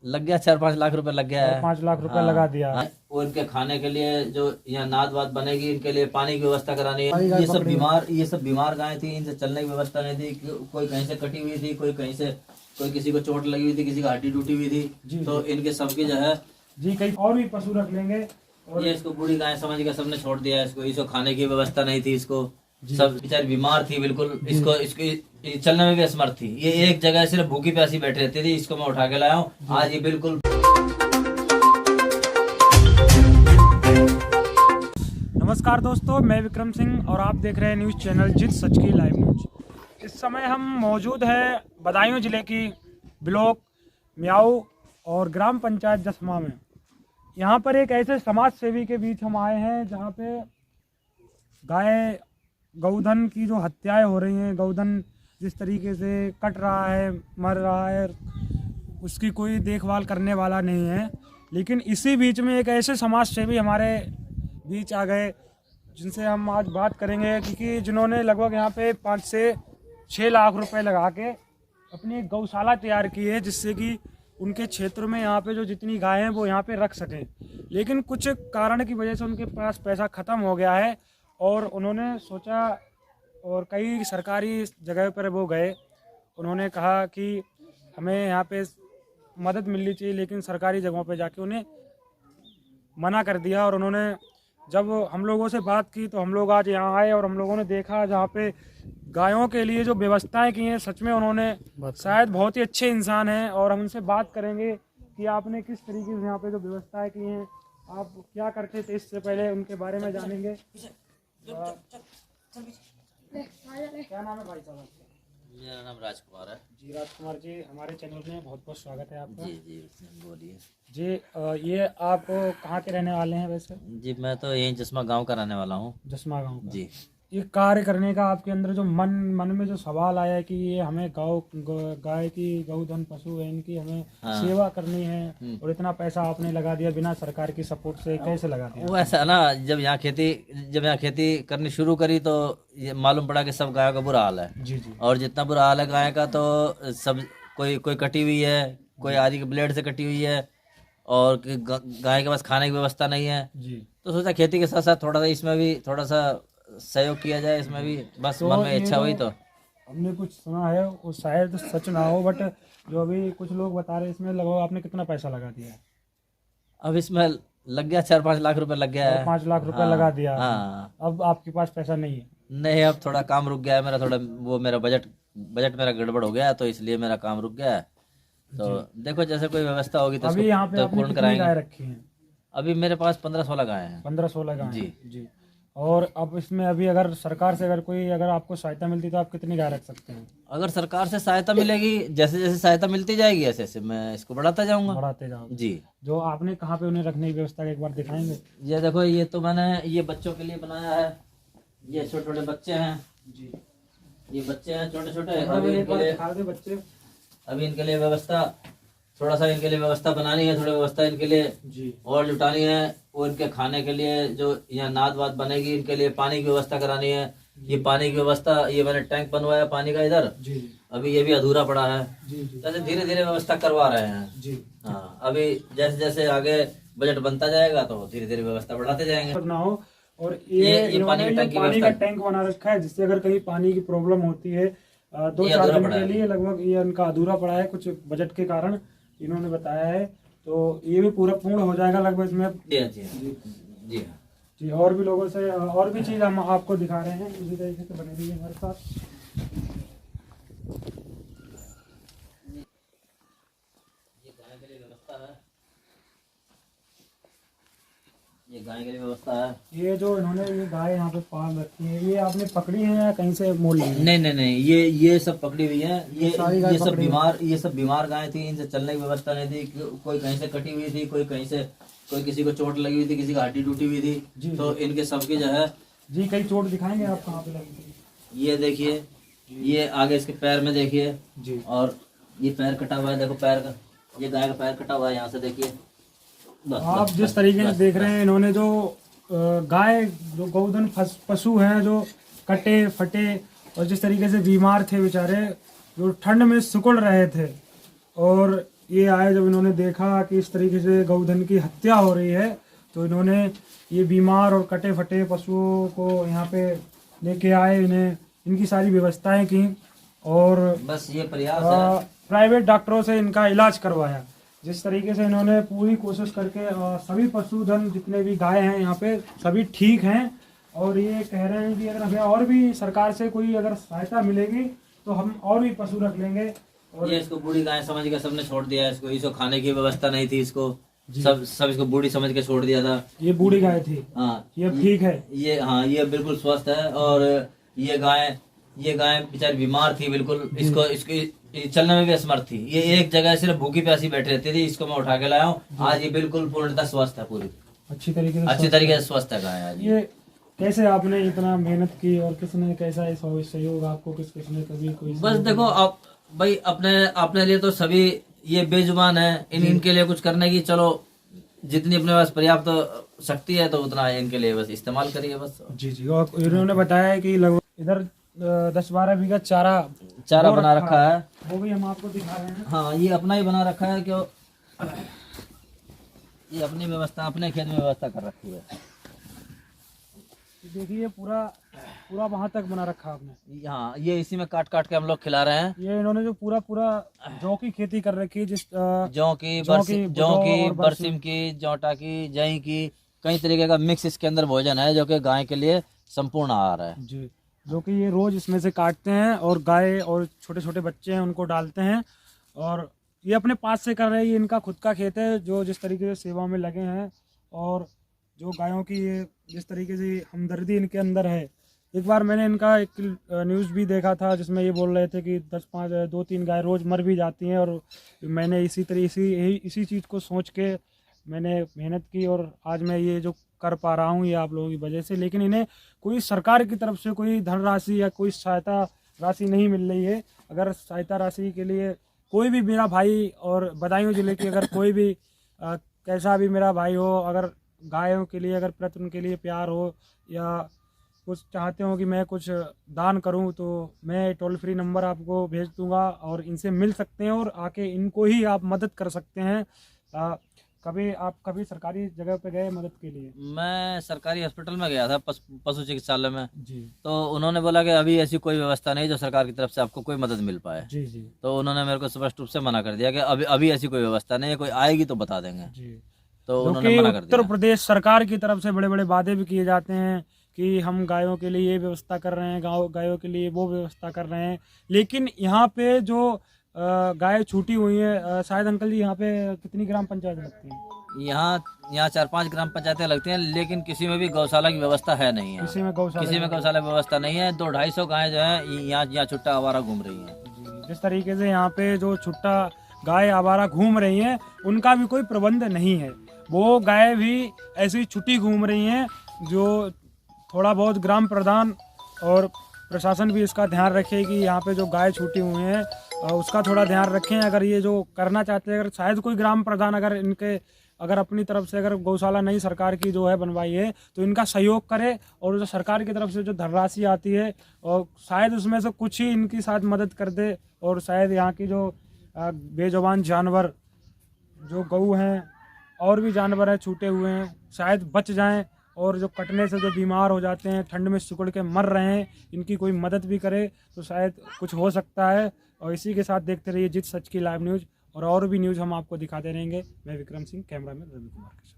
लग गया 4-5 लाख रुपए लग गया है। 5 लाख रुपए हाँ, लगा दिया। हाँ, और इनके खाने के लिए जो यहाँ नाद वाद बनेगी, इनके लिए पानी की व्यवस्था करानी सारी है। गाय ये सब बीमार गायें थी, इनसे चलने की व्यवस्था नहीं थी। कोई कहीं से कटी हुई थी, कोई कहीं से, कोई किसी को चोट लगी हुई थी, किसी का हड्डी टूटी हुई थी। तो इनके सबकी जो है जी कई और भी पशु रख लेंगे। और ये इसको बूढ़ी गाय समझ के सबने छोड़ दिया है। इसको खाने की व्यवस्था नहीं थी। इसको सब बेचारी बीमार थी बिल्कुल। इसको चलने में भी असमर्थ थी। ये एक जगह सिर्फ भूखी प्यासी बैठी रहती थी। इसको मैं उठा के लाया हूँ आज। ये बिल्कुल। नमस्कार दोस्तों, मैं विक्रम सिंह और आप देख रहे हैं न्यूज़ चैनल जित सच की लाइव न्यूज। इस समय हम मौजूद हैं बदायूं जिले की ब्लॉक म्याऊ और ग्राम पंचायत जसमा में। यहाँ पर एक ऐसे समाज सेवी के बीच हम आए हैं जहाँ पे गौधन की जो हत्याएं हो रही हैं, गौधन जिस तरीके से कट रहा है, मर रहा है, उसकी कोई देखभाल करने वाला नहीं है। लेकिन इसी बीच में एक ऐसे समाज सेवी हमारे बीच आ गए जिनसे हम आज बात करेंगे, क्योंकि जिन्होंने लगभग यहाँ पे 5 से 6 लाख रुपए लगा के अपनी एक गौशाला तैयार की है, जिससे कि उनके क्षेत्र में यहाँ पे जो जितनी गायें हैं वो यहाँ पे रख सकें। लेकिन कुछ कारण की वजह से उनके पास पैसा ख़त्म हो गया है और उन्होंने सोचा और कई सरकारी जगह पर वो गए। उन्होंने कहा कि हमें यहाँ पे मदद मिलनी चाहिए, लेकिन सरकारी जगहों पे जाके उन्हें मना कर दिया। और उन्होंने जब हम लोगों से बात की तो हम लोग आज यहाँ आए और हम लोगों ने देखा जहाँ पे गायों के लिए जो व्यवस्थाएं की हैं, सच में उन्होंने शायद बहुत ही अच्छे इंसान हैं। और हम उनसे बात करेंगे कि आपने किस तरीके से यहाँ पे जो व्यवस्थाएं की हैं, आप क्या करते थे इससे पहले, उनके बारे में जानेंगे। क्या नाम है भाई साहब आपका? मेरा नाम राजकुमार है जी। राजकुमार जी, हमारे चैनल में बहुत बहुत स्वागत है आपका। जी बोलिए जी। ये आप कहाँ के रहने वाले हैं वैसे? जी। मैं तो यही जसमा गांव का रहने वाला हूँ। जसमा गांव का। जी। ये कार्य करने का आपके अंदर जो मन में जो सवाल आया है कि ये हमें गाय की, गौधन पशु है, इनकी हमें सेवा करनी है और इतना पैसा आपने लगा दिया बिना सरकार की सपोर्ट से, कैसे लगा दिया? वो ऐसा ना, जब यहाँ खेती करनी शुरू करी तो ये मालूम पड़ा कि सब गायों का बुरा हाल है। जी जी। और जितना बुरा हाल है गाय का, तो सब कोई कटी हुई है, कोई आदि के ब्लेड से कटी हुई है, और गाय के पास खाने की व्यवस्था नहीं है। जी। तो सोचा खेती के साथ साथ थोड़ा सा इसमें भी थोड़ा सा सहयोग किया जाए। इसमें भी बस तो मन में इच्छा हुई। तो हमने कुछ सुना है, वो शायद सच ना हो, बट जो अभी कुछ लोग बता रहे हैं इसमें लगभग आपने कितना पैसा लगा दिया है? अब इसमें लग गया 4-5 लाख रुपए लग गया है। 5 लाख रुपए हाँ, लगा दिया। हाँ। अब आपके पास पैसा नहीं है? नहीं, अब थोड़ा काम रुक गया है मेरा। थोड़ा मेरा बजट मेरा गड़बड़ हो गया है, तो इसलिए मेरा काम रुक गया है। तो देखो जैसे कोई व्यवस्था होगी तो अभी यहाँ पे आपने पूर्ण कितनी कराएंगे। गाय रखी हैं? अभी मेरे पास 15-16 गाय हैं। 15-16 गाय जी। जी। और अब इसमें अभी अगर सरकार से अगर आपको सहायता मिलती तो आप कितनी गाय रख सकते हैं? अगर सरकार से सहायता मिलेगी, जैसे जैसे सहायता मिलती जाएगी ऐसे ऐसे मैं इसको बढ़ाता जाऊंगा। बढ़ाते जाओ जी। जो आपने कहाँ पे उन्हें रखने की व्यवस्था एक बार दिखाएंगे? ये देखो, ये तो मैंने ये बच्चों के लिए बनाया है। ये छोटे छोटे बच्चे हैं जी। ये बच्चे हैं छोटे छोटे। बच्चे अभी इनके लिए व्यवस्था, थोड़ा सा इनके लिए व्यवस्था बनानी है, थोड़ी व्यवस्था इनके लिए जी और जुटानी है। और इनके खाने के लिए जो यहाँ नाद वाद बनेगी, इनके लिए पानी की व्यवस्था करानी है। ये पानी की व्यवस्था, ये मैंने टैंक बनवाया पानी का इधर। जी। अभी ये भी अधूरा पड़ा है। जी जी। जैसे धीरे धीरे व्यवस्था करवा रहे हैं। जी। हाँ, अभी जैसे जैसे आगे बजट बनता जाएगा तो धीरे धीरे व्यवस्था बढ़ाते जाएंगे। ना हो। और ये पानी का टैंक बना रखा है, जिससे अगर कहीं पानी की प्रॉब्लम होती है 2-4 दिन के लिए, लगभग ये इनका अधूरा पड़ा है कुछ बजट के कारण, इन्होंने बताया है। तो ये भी पूरा पूर्ण हो जाएगा लगभग इसमें। जी। जी। और भी लोगों से और भी चीज़ हम आपको दिखा रहे हैं, इसी तरीके से बनी हुई है हमारे पास। ये गाय के लिए व्यवस्था है। ये जो इन्होंने ये गाय यहाँ पे पाल रखी है, ये आपने पकड़ी है या कहीं से मोल ली है? नहीं, ये सब पकड़ी हुई है। ये सब बीमार गायें थी। इनसे चलने की व्यवस्था नहीं थी। कोई कहीं से कटी हुई थी, कोई कहीं से, कोई किसी को चोट लगी हुई थी, किसी का हड्डी टूटी हुई थी। तो इनके सबकी जो है जी कई चोट दिखाएंगे आप कहाँ पे लगी थी? ये देखिए, ये आगे इसके पैर में देखिए जी। और ये पैर कटा हुआ है, देखो पैर का, ये गाय का पैर कटा हुआ है, यहाँ से देखिए। आप जिस तरीके से देख रहे हैं, इन्होंने जो गाय, जो गौधन पशु हैं जो कटे फटे और जिस तरीके से बीमार थे बेचारे, जो ठंड में सिकुड़ रहे थे, और ये आए, जब इन्होंने देखा कि इस तरीके से गौधन की हत्या हो रही है, तो इन्होंने ये बीमार और कटे फटे पशुओं को यहाँ पे लेके आए, इन्हें इनकी सारी व्यवस्थाएं की और बस ये प्रयास है। प्राइवेट डॉक्टरों से इनका इलाज करवाया। जिस तरीके से इन्होंने पूरी कोशिश करके सभी पशुधन जितने भी गाय हैं यहाँ पे सभी ठीक हैं, और ये कह रहे हैं कि अगर हमें और भी सरकार से कोई अगर सहायता मिलेगी तो हम और भी पशु रख लेंगे। और ये इसको बूढ़ी गाय समझ के सबने छोड़ दिया, इसको खाने की व्यवस्था नहीं थी, इसको सब इसको बूढ़ी समझ के छोड़ दिया था। ये बूढ़ी गाय थी। हाँ, ये ठीक है। ये बिल्कुल स्वस्थ है। और ये गाय बेचारी बीमार थी बिल्कुल, इसको चलने में भी असमर्थ थी। ये एक जगह सिर्फ भूखी प्यासी बैठी रहती थी, इसको मैं उठा के लाया हूँ। आज ये बिल्कुल पूर्णतः स्वस्थ है, पूरी अच्छी तरीके से स्वस्थ है गाय आज। ये कैसे आपने इतना मेहनत की और किसने कैसा सहयोग आपको किसने कभी कोई? बस देखो आप भाई, अपने लिए तो सभी ये बेजुबान है, इनके लिए कुछ करने की चलो जितनी अपने पास पर्याप्त शक्ति है तो उतना इनके लिए बस इस्तेमाल करिए बस। जी। और इन्होंने बताया है कि लगभग इधर 10-12 बीघा चारा बना रखा है, वो भी हम आपको दिखा रहे हैं। हाँ, ये अपना ही बना रखा है, क्यों ये अपनी व्यवस्था अपने खेत में व्यवस्था कर रखी है। देखिए पूरा वहां तक बना रखा आपने। हाँ, ये इसी में काट के हम लोग खिला रहे हैं। ये इन्होंने जो पूरा जौ की खेती कर रखी है, जौ की, बरसिम की, जौटा की, जई की, कई तरीके का मिक्स इसके अंदर भोजन है जो कि गाय के लिए संपूर्ण आहार है जी। जो कि ये रोज इसमें से काटते हैं और गाय और छोटे छोटे बच्चे हैं उनको डालते हैं, और ये अपने पास से कर रहे हैं। ये इनका खुद का खेत है, जो जिस तरीके से सेवा में लगे हैं, और जो गायों की ये जिस तरीके से हमदर्दी इनके अंदर है। एक बार मैंने इनका एक न्यूज़ भी देखा था जिसमें ये बोल रहे थे कि 2-3 गाय रोज़ मर भी जाती हैं, और मैंने इसी चीज़ को सोच के मैंने मेहनत की, और आज मैं ये जो कर पा रहा हूँ ये आप लोगों की वजह से। लेकिन इन्हें कोई सरकार की तरफ से कोई धनराशि या कोई सहायता राशि नहीं मिल रही है। अगर सहायता राशि के लिए कोई भी मेरा भाई, और बदायूं जिले के अगर कोई भी कैसा भी मेरा भाई हो, अगर गायों के लिए अगर प्रति उनके लिए प्यार हो या कुछ चाहते हो कि मैं कुछ दान करूं, तो मैं टोल फ्री नंबर आपको भेज दूंगा और इनसे मिल सकते हैं और आके इनको ही आप मदद कर सकते हैं। कभी सरकारी जगह पे गए मदद के लिए? मैं सरकारी हॉस्पिटल में गया था, पशु चिकित्सालय में जी। तो उन्होंने बोला कि अभी ऐसी कोई व्यवस्था नहीं जो सरकार की तरफ से आपको कोई मदद मिल पाए। जी। तो उन्होंने मेरे को स्पष्ट रूप से मना कर दिया कि अभी ऐसी कोई व्यवस्था नहीं है, कोई आएगी तो बता देंगे। जी। तो उन्होंने मना कर दिया। उत्तर प्रदेश सरकार की तरफ से बड़े बड़े वादे भी किए जाते हैं कि हम गायों के लिए ये व्यवस्था कर रहे हैं, गायों के लिए वो व्यवस्था कर रहे हैं, लेकिन यहाँ पे जो गाय छूटी हुई है, शायद अंकल जी यहाँ पे कितनी ग्राम पंचायत लगती है? यहाँ 4-5 ग्राम पंचायतें लगती हैं, लेकिन किसी में भी गौशाला की व्यवस्था है नहीं है। किसी में गौशाला व्यवस्था नहीं है। 200-250 गायें जो है यहाँ छुट्टा आवारा घूम रही हैं। जिस तरीके से यहाँ पे जो छुट्टा गाय आवारा घूम रही हैं, उनका भी कोई प्रबंध नहीं है। वो गाय भी ऐसी छुट्टी घूम रही हैं, जो थोड़ा बहुत ग्राम प्रधान और प्रशासन भी इसका ध्यान रखे कि यहाँ पे जो गाय छूटी हुई हैं उसका थोड़ा ध्यान रखें। अगर ये जो करना चाहते हैं, अगर शायद कोई ग्राम प्रधान अगर अपनी तरफ से अगर गौशाला नई सरकार की जो है बनवाई है तो इनका सहयोग करे, और जो सरकार की तरफ से जो धनराशि आती है और शायद उसमें से कुछ ही इनकी साथ मदद कर दे, और शायद यहाँ की जो बेजुबान जानवर जो गऊ हैं और भी जानवर हैं छूटे हुए हैं शायद बच जाएं, और जो कटने से जो बीमार हो जाते हैं, ठंड में सिकुड़ के मर रहे हैं, इनकी कोई मदद भी करे तो शायद कुछ हो सकता है। और इसी के साथ देखते रहिए जित सच की लाइव न्यूज़, और भी न्यूज़ हम आपको दिखाते रहेंगे। मैं विक्रम सिंह, कैमरा मैन रवि कुमार के साथ।